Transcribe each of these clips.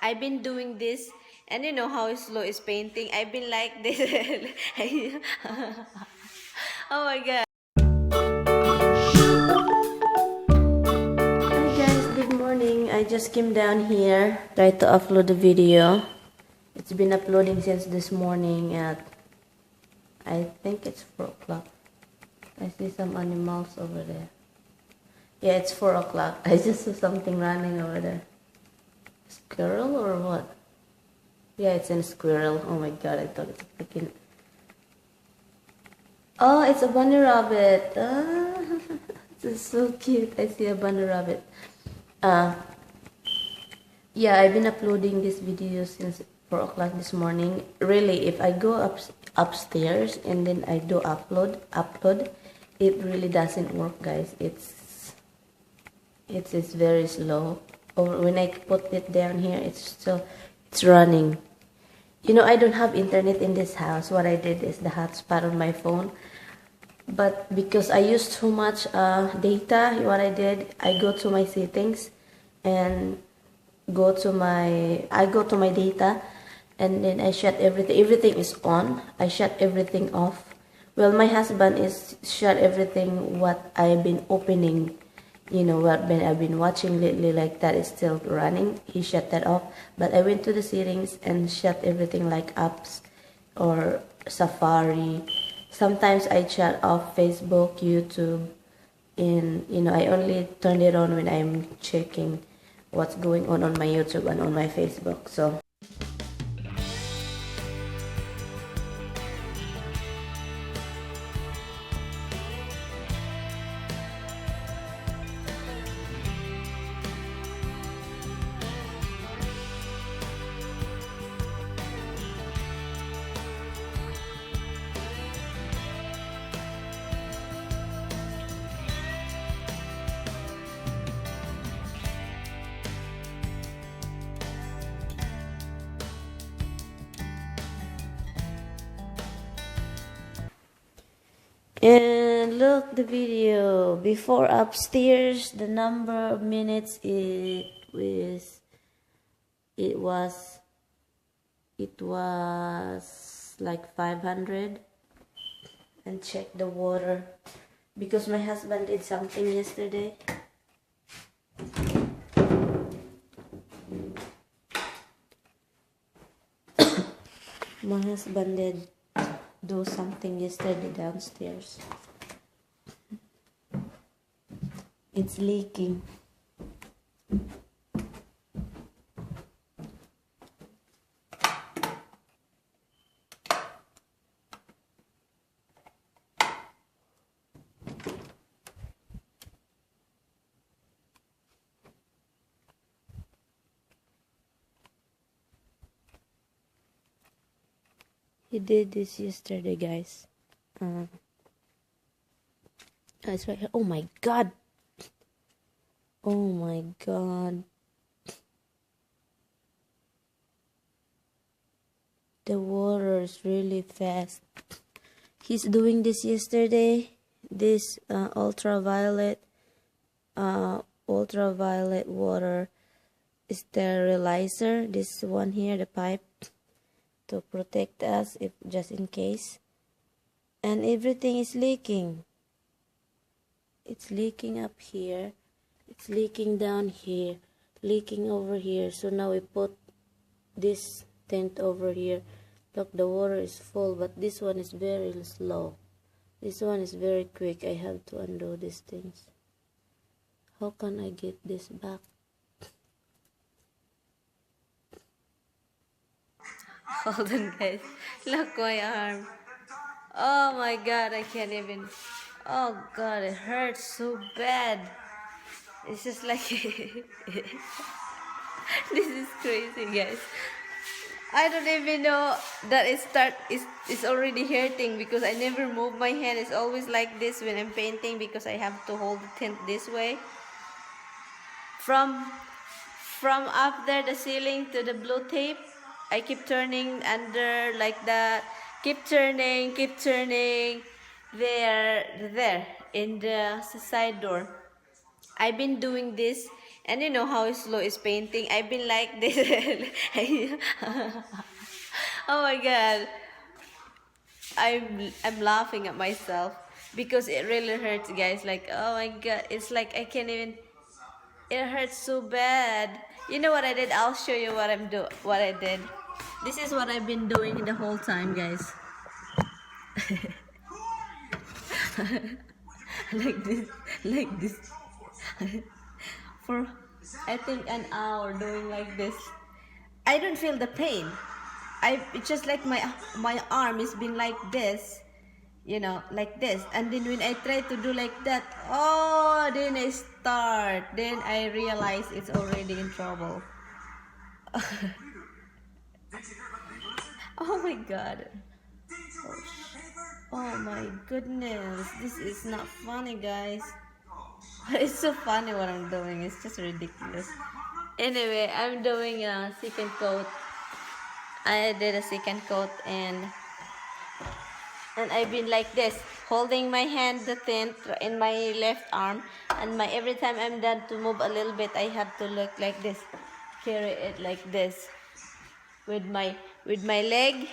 I've been doing this, and you know how slow is painting. I've been like this. Oh my god. Hi guys, good morning. I just came down here, tried to upload the video. It's been uploading since this morning at, I think it's 4 o'clock. I see some animals over there. Yeah, it's 4 o'clock. I just saw something running over there. Squirrel or what? Yeah, it's a squirrel. Oh my god, I thought it's a freaking... Oh, it's a bunny rabbit. Ah, this is so cute. I see a bunny rabbit. Yeah, I've been uploading this video since 4 o'clock this morning. Really, if I go upstairs and then I do upload, it really doesn't work, guys. It's very slow. Or when I put it down here, it's running. You know, I don't have internet in this house. What I did is the hotspot on my phone. But because I use too much data, what I did, I go to my settings and I go to my data, and then I shut everything. Everything is on. I shut everything off. Well, my husband is shut everything what I've been opening. You know what I've been watching lately, like that is still running. He shut that off. But I went to the settings and shut everything like apps or Safari. Sometimes I shut off Facebook, YouTube, and you know, I only turn it on when I'm checking what's going on my YouTube and on my Facebook. So and look the video before upstairs. The number of minutes it was like 500. And check the water because my husband did something yesterday. My husband did do something yesterday downstairs. It's leaking. He did this yesterday, guys. It's right here. Oh my god. Oh my god. The water is really fast. He's doing this yesterday. This ultraviolet water sterilizer. This one here, the pipe, to protect us if just in case. And everything is leaking. It's leaking up here. It's leaking down here. Leaking over here. So now we put this tent over here. Look, the water is full, but this one is very slow. This one is very quick. I have to undo these things. How can I get this back? Hold on, guys. Look my arm. Oh my god, I can't even. Oh god, it hurts so bad. It's just like this is crazy, guys. I don't even know that it's already hurting because I never move my hand. It's always like this when I'm painting because I have to hold the tint this way. From up there the ceiling to the blue tape, I keep turning under like that. Keep turning there in the side door. I've been doing this And you know how slow is painting. I've been like this. Oh my god. I'm laughing at myself because it really hurts, guys. Like, oh my god, it's like I can't even. It hurts so bad. You know what I did? I'll show you what I did. This is what I've been doing the whole time, guys. Like this, like this. For I think an hour doing like this. I don't feel the pain. It's just like my arm is been like this, you know, like this. And then when I try to do like that, oh, then I start. Then I realize it's already in trouble. Oh my god. Oh my goodness. This is not funny, guys. It's so funny what I'm doing. It's just ridiculous. Anyway, I'm doing a second coat. I did a second coat and I've been like this, holding my hand the tint in my left arm, and my every time I'm done to move a little bit, I have to look like this, carry it like this, with my leg,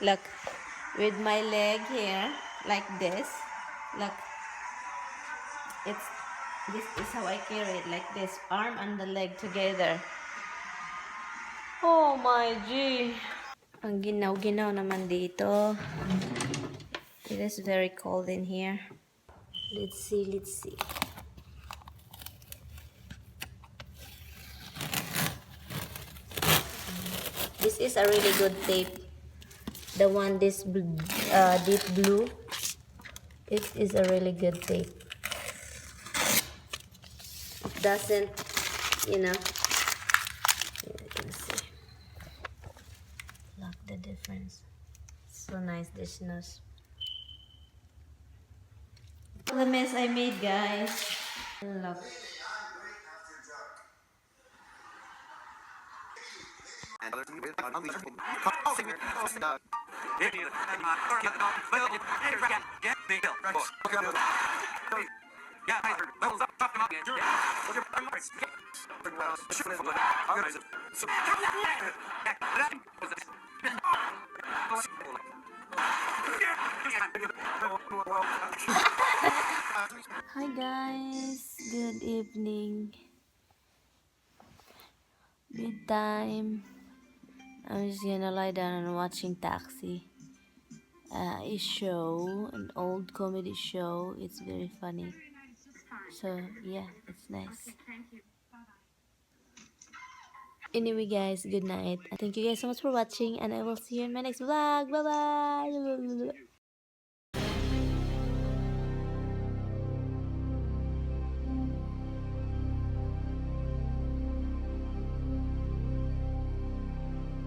look, with my leg here, like this, look, it's this is how I carry it, like this, arm and the leg together. Oh my G! Ang ginaw-ginaw naman dito. It is very cold in here. Let's see, let's see. This is a really good tape. The one this deep blue. It is a really good tape. It doesn't, you know. Here you can see. Look the difference. So nice this nose. The mess I made, guys. Look. Hi guys, good evening. Bedtime. I'm just gonna lie down and watching Taxi. A show, an old comedy show. It's very funny. So yeah, it's nice. Anyway guys, good night. Thank you guys so much for watching and I will see you in my next vlog. Bye bye.